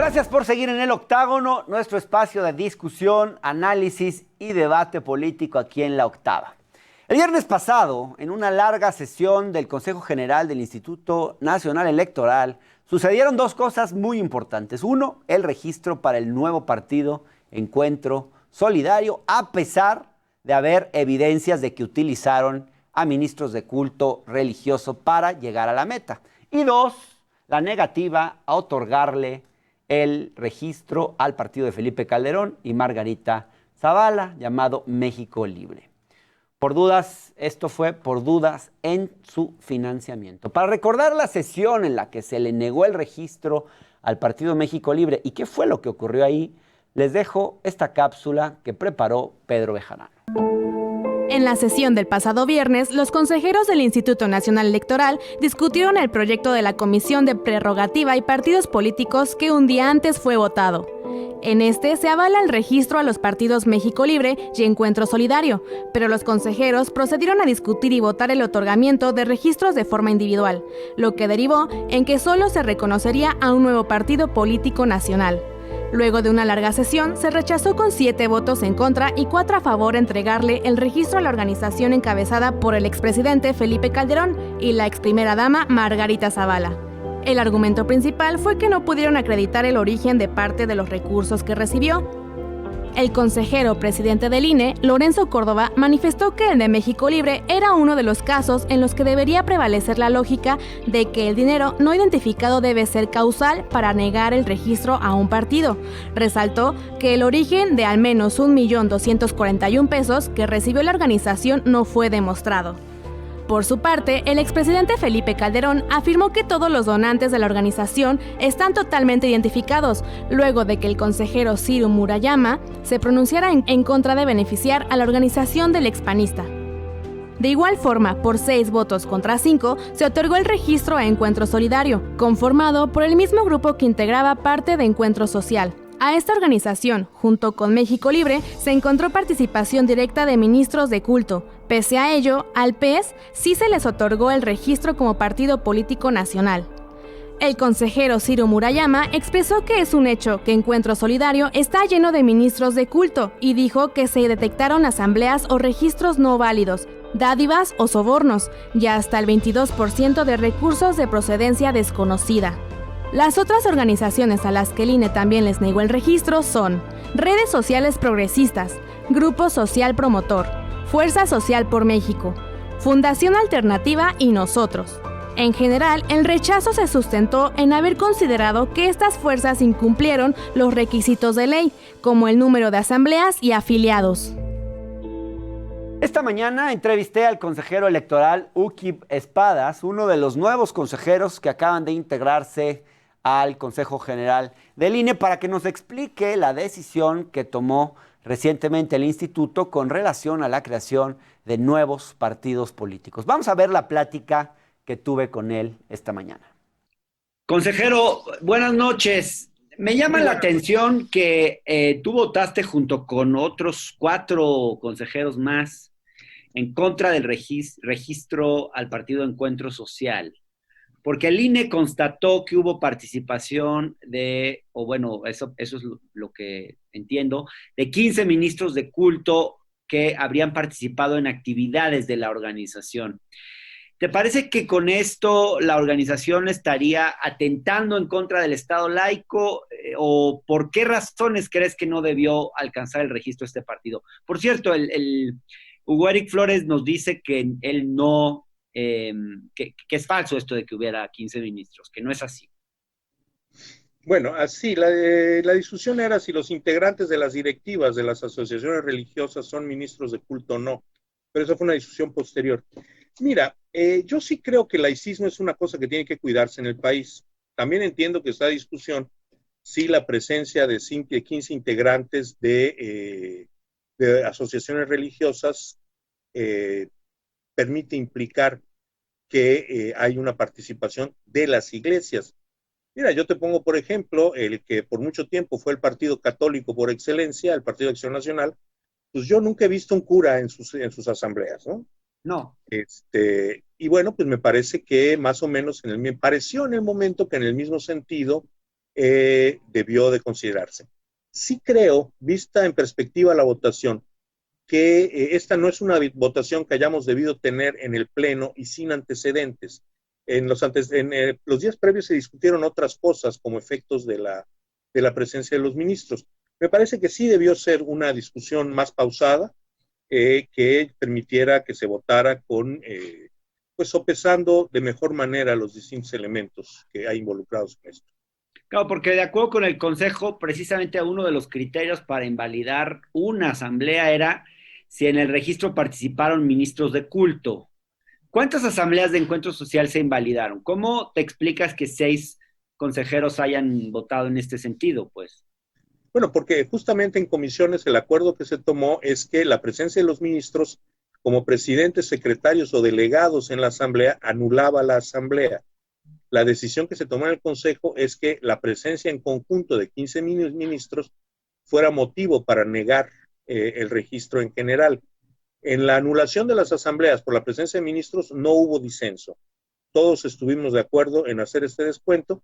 Gracias por seguir en El Octágono, nuestro espacio de discusión, análisis y debate político aquí en La Octava. El viernes pasado, en una larga sesión del Consejo General del Instituto Nacional Electoral, sucedieron dos cosas muy importantes. Uno, el registro para el nuevo partido Encuentro Solidario, a pesar de haber evidencias de que utilizaron a ministros de culto religioso para llegar a la meta. Y dos, la negativa a otorgarle el registro al partido de Felipe Calderón y Margarita Zavala, llamado México Libre. Por dudas, esto fue por dudas en su financiamiento. Para recordar la sesión en la que se le negó el registro al partido México Libre y qué fue lo que ocurrió ahí, les dejo esta cápsula que preparó Pedro Bejarano. En la sesión del pasado viernes, los consejeros del Instituto Nacional Electoral discutieron el proyecto de la Comisión de Prerrogativa y Partidos Políticos que un día antes fue votado. En este se avala el registro a los partidos México Libre y Encuentro Solidario, pero los consejeros procedieron a discutir y votar el otorgamiento de registros de forma individual, lo que derivó en que solo se reconocería a un nuevo partido político nacional. Luego de una larga sesión, se rechazó con 7 votos en contra y 4 a favor entregarle el registro a la organización encabezada por el expresidente Felipe Calderón y la exprimera dama Margarita Zavala. El argumento principal fue que no pudieron acreditar el origen de parte de los recursos que recibió. El consejero presidente del INE, Lorenzo Córdoba, manifestó que el de México Libre era uno de los casos en los que debería prevalecer la lógica de que el dinero no identificado debe ser causal para negar el registro a un partido. Resaltó que el origen de al menos 1.241.000 pesos que recibió la organización no fue demostrado. Por su parte, el expresidente Felipe Calderón afirmó que todos los donantes de la organización están totalmente identificados, luego de que el consejero Ciro Murayama se pronunciara en contra de beneficiar a la organización del expanista. De igual forma, por 6 votos contra 5, se otorgó el registro a Encuentro Solidario, conformado por el mismo grupo que integraba parte de Encuentro Social. A esta organización, junto con México Libre, se encontró participación directa de ministros de culto. Pese a ello, al PES sí se les otorgó el registro como partido político nacional. El consejero Ciro Murayama expresó que es un hecho que Encuentro Solidario está lleno de ministros de culto y dijo que se detectaron asambleas o registros no válidos, dádivas o sobornos, y hasta el 22% de recursos de procedencia desconocida. Las otras organizaciones a las que el INE también les negó el registro son Redes Sociales Progresistas, Grupo Social Promotor, Fuerza Social por México, Fundación Alternativa y Nosotros. En general, el rechazo se sustentó en haber considerado que estas fuerzas incumplieron los requisitos de ley, como el número de asambleas y afiliados. Esta mañana entrevisté al consejero electoral Uki Espadas, uno de los nuevos consejeros que acaban de integrarse al Consejo General del INE, para que nos explique la decisión que tomó recientemente el instituto con relación a la creación de nuevos partidos políticos. Vamos a ver la plática que tuve con él esta mañana. Consejero, buenas noches. Me llama la atención que tú votaste junto con otros 4 consejeros más en contra del registro al Partido Encuentro Social, porque el INE constató que hubo participación eso es lo que entiendo, de 15 ministros de culto que habrían participado en actividades de la organización. ¿Te parece que con esto la organización estaría atentando en contra del Estado laico o por qué razones crees que no debió alcanzar el registro este partido? Por cierto, Hugo Eric Flores nos dice que él no, que es falso esto de que hubiera 15 ministros, que no es así. Bueno, así, la discusión era si los integrantes de las directivas de las asociaciones religiosas son ministros de culto o no, pero eso fue una discusión posterior. Mira, yo sí creo que el laicismo es una cosa que tiene que cuidarse en el país. También entiendo que esta discusión, sí, la presencia de 15 integrantes de asociaciones religiosas permite implicar que hay una participación de las iglesias. Mira, yo te pongo, por ejemplo, el que por mucho tiempo fue el partido católico por excelencia, el Partido de Acción Nacional, pues yo nunca he visto un cura en sus asambleas, ¿no? No. Y bueno, pues me parece que más o menos me pareció en el momento que en el mismo sentido debió de considerarse. Sí creo, vista en perspectiva la votación, que esta no es una votación que hayamos debido tener en el Pleno y sin antecedentes. En los días previos se discutieron otras cosas como efectos de la presencia de los ministros. Me parece que sí debió ser una discusión más pausada, que permitiera que se votara pues sopesando de mejor manera los distintos elementos que hay involucrados en esto. Claro, porque de acuerdo con el Consejo, precisamente uno de los criterios para invalidar una asamblea era si en el registro participaron ministros de culto. ¿Cuántas asambleas de encuentro social se invalidaron? ¿Cómo te explicas que 6 consejeros hayan votado en este sentido, pues? Bueno, porque justamente en comisiones el acuerdo que se tomó es que la presencia de los ministros como presidentes, secretarios o delegados en la asamblea anulaba la asamblea. La decisión que se tomó en el Consejo es que la presencia en conjunto de 15 ministros fuera motivo para negar el registro en general. En la anulación de las asambleas por la presencia de ministros no hubo disenso. Todos estuvimos de acuerdo en hacer este descuento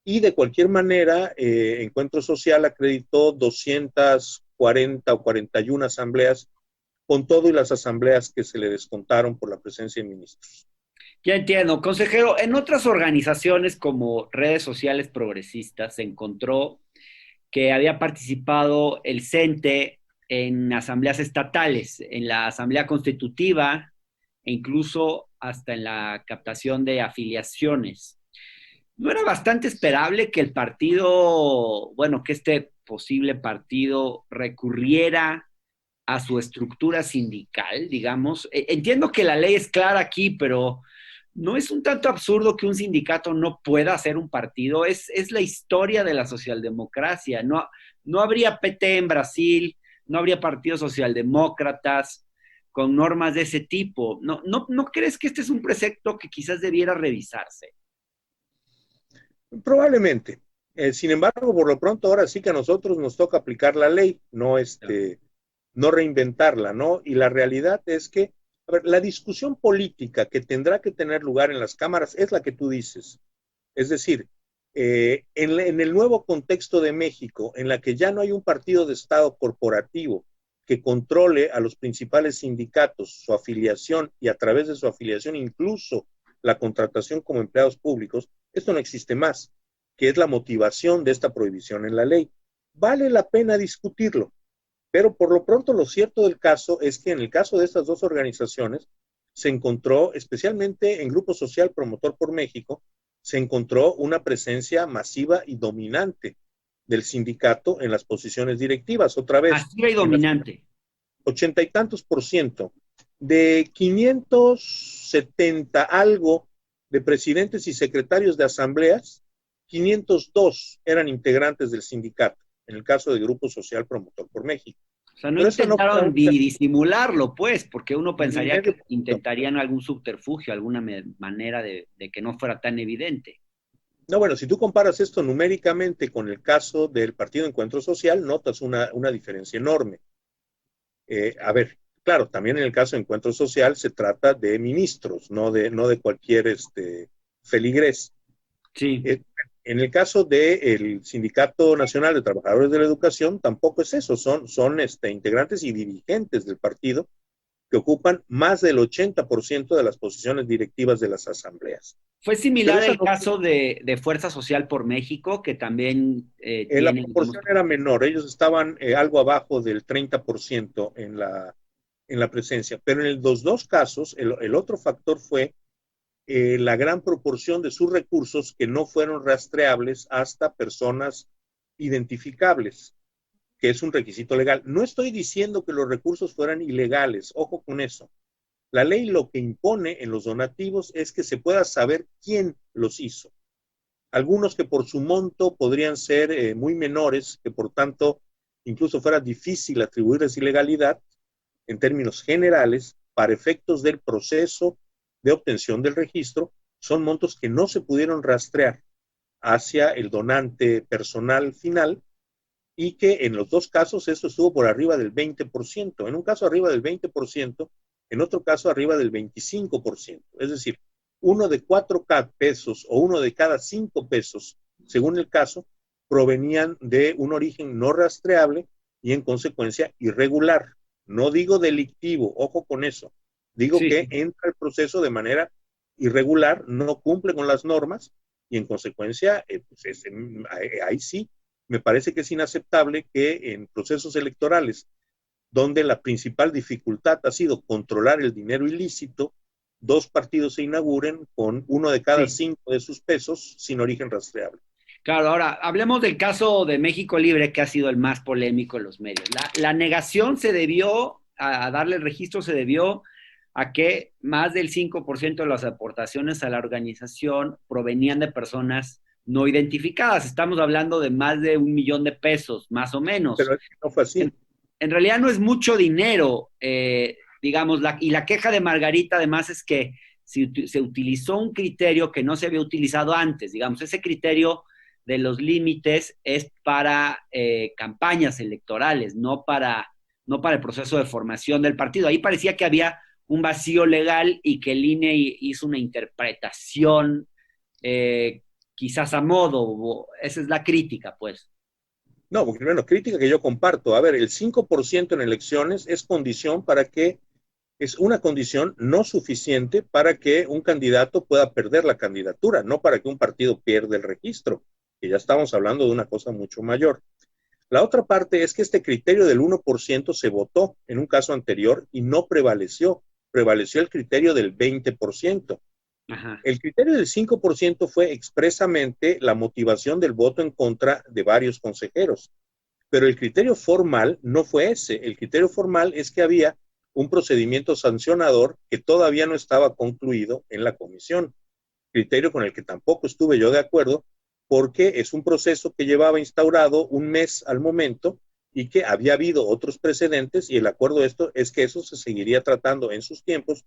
y de cualquier manera Encuentro Social acreditó 240 o 41 asambleas con todo y las asambleas que se le descontaron por la presencia de ministros. Ya entiendo, consejero. En otras organizaciones como redes sociales progresistas se encontró que había participado el CENTE en asambleas estatales, en la asamblea constitutiva e incluso hasta en la captación de afiliaciones. ¿No era bastante esperable que el partido, bueno, que este posible partido recurriera a su estructura sindical, digamos? Entiendo que la ley es clara aquí, pero ¿no es un tanto absurdo que un sindicato no pueda hacer un partido? Es la historia de la socialdemocracia. No habría PT en Brasil, no habría partidos socialdemócratas con normas de ese tipo. ¿No crees que este es un precepto que quizás debiera revisarse? Probablemente. Sin embargo, por lo pronto, ahora sí que a nosotros nos toca aplicar la ley, no reinventarla, ¿no? Y la realidad es que, a ver, la discusión política que tendrá que tener lugar en las cámaras es la que tú dices. Es decir, en el nuevo contexto de México, en la que ya no hay un partido de Estado corporativo que controle a los principales sindicatos, su afiliación y a través de su afiliación incluso la contratación como empleados públicos, esto no existe más, que es la motivación de esta prohibición en la ley. Vale la pena discutirlo, pero por lo pronto lo cierto del caso es que en el caso de estas dos organizaciones se encontró, especialmente en Grupo Social Promotor por México, se encontró una presencia masiva y dominante del sindicato en las posiciones directivas. Otra vez. Masiva y dominante. 80 y tantos %. De 570 algo de presidentes y secretarios de asambleas, 502 eran integrantes del sindicato, en el caso de Grupo Social Promotor por México. O sea, no intentaron disimularlo, pues, porque uno pensaría que intentarían algún subterfugio, alguna manera de que no fuera tan evidente. No, bueno, si tú comparas esto numéricamente con el caso del Partido Encuentro Social, notas una diferencia enorme. A ver, claro, también en el caso de Encuentro Social se trata de ministros, no de cualquier feligrés. Sí. En el caso del Sindicato Nacional de Trabajadores de la Educación, tampoco es eso, son integrantes y dirigentes del partido que ocupan más del 80% de las posiciones directivas de las asambleas. ¿Fue similar el caso de Fuerza Social por México, que también la proporción era menor, ellos estaban algo abajo del 30% en la presencia, pero en los dos casos, el otro factor fue la gran proporción de sus recursos que no fueron rastreables hasta personas identificables, que es un requisito legal. No estoy diciendo que los recursos fueran ilegales, ojo con eso. La ley lo que impone en los donativos es que se pueda saber quién los hizo. Algunos que por su monto podrían ser muy menores, que por tanto incluso fuera difícil atribuirles ilegalidad, en términos generales, para efectos del proceso de obtención del registro, son montos que no se pudieron rastrear hacia el donante personal final y que en los dos casos esto estuvo por arriba del 20%, en un caso arriba del 20%, en otro caso arriba del 25%, es decir, uno de 4 pesos o uno de cada 5 pesos, según el caso, provenían de un origen no rastreable y en consecuencia irregular. No digo delictivo, ojo con eso. Digo que entra el proceso de manera irregular, no cumple con las normas y en consecuencia, pues ahí sí, me parece que es inaceptable que en procesos electorales donde la principal dificultad ha sido controlar el dinero ilícito, 2 partidos se inauguren con 1 de cada 5 de sus pesos sin origen rastreable. Claro, ahora hablemos del caso de México Libre, que ha sido el más polémico en los medios. La negación se debió a darle el registro, se debió a que más del 5% de las aportaciones a la organización provenían de personas no identificadas. Estamos hablando de más de 1 millón de pesos, más o menos. Pero no fue así. En realidad no es mucho dinero, digamos, y la queja de Margarita además es que se utilizó un criterio que no se había utilizado antes, digamos, ese criterio de los límites es para campañas electorales, no para el proceso de formación del partido. Ahí parecía que había un vacío legal y que el INE hizo una interpretación quizás a modo, esa es la crítica, pues. No, bueno, crítica que yo comparto. A ver, el 5% en elecciones es una condición no suficiente para que un candidato pueda perder la candidatura, no para que un partido pierda el registro, que ya estamos hablando de una cosa mucho mayor. La otra parte es que este criterio del 1% se votó en un caso anterior y no prevaleció el criterio del 20%. Ajá. El criterio del 5% fue expresamente la motivación del voto en contra de varios consejeros, pero el criterio formal no fue ese. El criterio formal es que había un procedimiento sancionador que todavía no estaba concluido en la comisión, criterio con el que tampoco estuve yo de acuerdo, porque es un proceso que llevaba instaurado 1 mes al momento y que había habido otros precedentes, y el acuerdo de esto es que eso se seguiría tratando en sus tiempos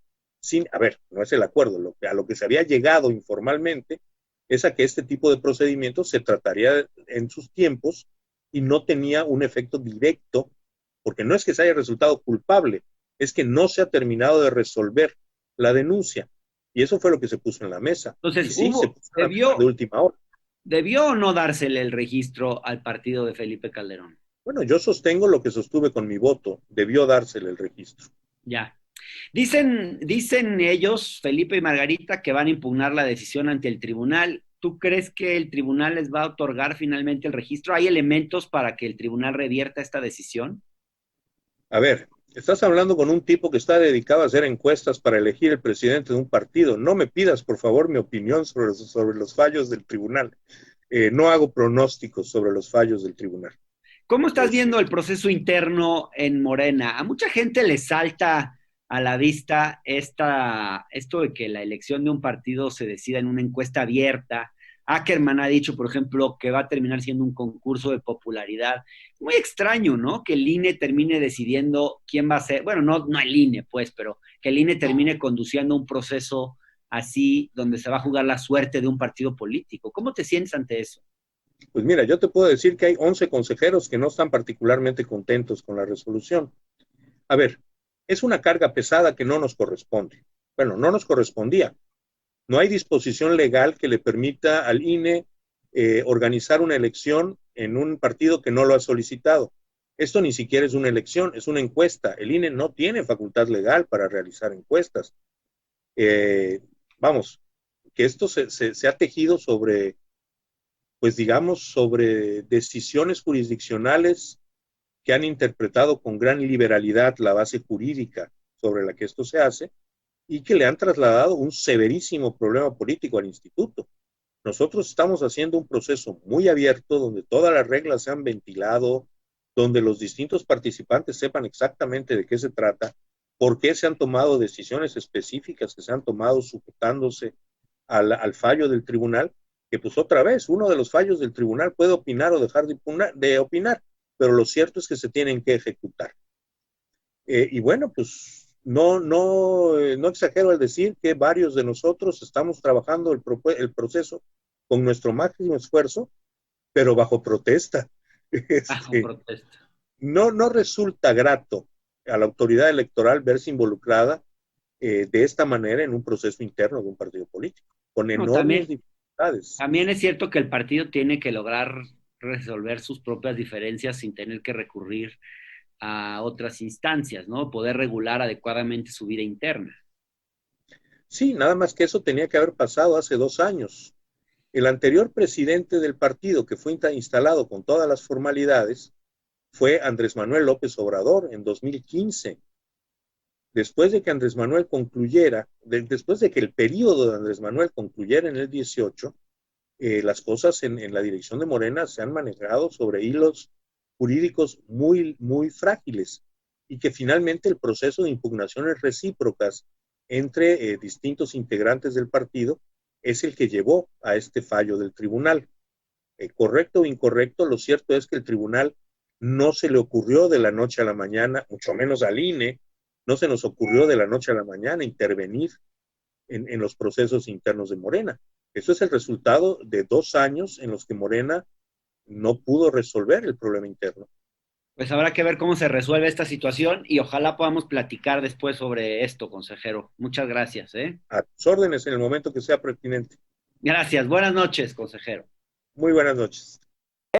no es el acuerdo, a lo que se había llegado informalmente es a que este tipo de procedimientos se trataría en sus tiempos y no tenía un efecto directo, porque no es que se haya resultado culpable, es que no se ha terminado de resolver la denuncia, y eso fue lo que se puso en la mesa. Entonces, se puso en la mesa de última hora. ¿Debió o no dársele el registro al partido de Felipe Calderón? Bueno, yo sostengo lo que sostuve con mi voto, debió dársele el registro. Ya. Dicen ellos, Felipe y Margarita, que van a impugnar la decisión ante el tribunal. ¿Tú crees que el tribunal les va a otorgar finalmente el registro? ¿Hay elementos para que el tribunal revierta esta decisión? A ver, estás hablando con un tipo que está dedicado a hacer encuestas para elegir el presidente de un partido. No me pidas, por favor, mi opinión sobre los fallos del tribunal. No hago pronósticos sobre los fallos del tribunal. ¿Cómo estás viendo el proceso interno en Morena? A mucha gente le salta a la vista esto de que la elección de un partido se decida en una encuesta abierta. Ackerman ha dicho, por ejemplo, que va a terminar siendo un concurso de popularidad. Muy extraño, ¿no? Que el INE termine decidiendo quién va a ser, bueno, no el INE, pues, pero que el INE termine conduciendo un proceso así, donde se va a jugar la suerte de un partido político. ¿Cómo te sientes ante eso? Pues mira, yo te puedo decir que hay 11 consejeros que no están particularmente contentos con la resolución. A ver, es una carga pesada que no nos corresponde. Bueno, no nos correspondía. No hay disposición legal que le permita al INE organizar una elección en un partido que no lo ha solicitado. Esto ni siquiera es una elección, es una encuesta. El INE no tiene facultad legal para realizar encuestas. Vamos, que esto se ha tejido sobre, pues digamos, sobre decisiones jurisdiccionales que han interpretado con gran liberalidad la base jurídica sobre la que esto se hace y que le han trasladado un severísimo problema político al instituto. Nosotros estamos haciendo un proceso muy abierto donde todas las reglas se han ventilado, donde los distintos participantes sepan exactamente de qué se trata, por qué se han tomado decisiones específicas que se han tomado sujetándose al fallo del tribunal, que pues otra vez, uno de los fallos del tribunal puede opinar o dejar de opinar, pero lo cierto es que se tienen que ejecutar. Y bueno, pues no exagero al decir que varios de nosotros estamos trabajando el proceso con nuestro máximo esfuerzo, pero bajo protesta. Bajo protesta. No resulta grato a la autoridad electoral verse involucrada de esta manera en un proceso interno de un partido político, con enormes dificultades. También es cierto que el partido tiene que lograr resolver sus propias diferencias sin tener que recurrir a otras instancias, ¿no? Poder regular adecuadamente su vida interna. Sí, nada más que eso tenía que haber pasado hace 2 años. El anterior presidente del partido, que fue instalado con todas las formalidades, fue Andrés Manuel López Obrador en 2015. Después de que Andrés Manuel concluyera, después de que el periodo de Andrés Manuel concluyera en el 18, las cosas en la dirección de Morena se han manejado sobre hilos jurídicos muy, muy frágiles y que finalmente el proceso de impugnaciones recíprocas entre distintos integrantes del partido es el que llevó a este fallo del tribunal. Correcto o incorrecto, lo cierto es que el tribunal no se le ocurrió de la noche a la mañana, mucho menos al INE, no se nos ocurrió de la noche a la mañana intervenir en los procesos internos de Morena. Eso es el resultado de 2 años en los que Morena no pudo resolver el problema interno. Pues habrá que ver cómo se resuelve esta situación y ojalá podamos platicar después sobre esto, consejero. Muchas gracias, ¿eh? A tus órdenes en el momento que sea pertinente. Gracias. Buenas noches, consejero. Muy buenas noches.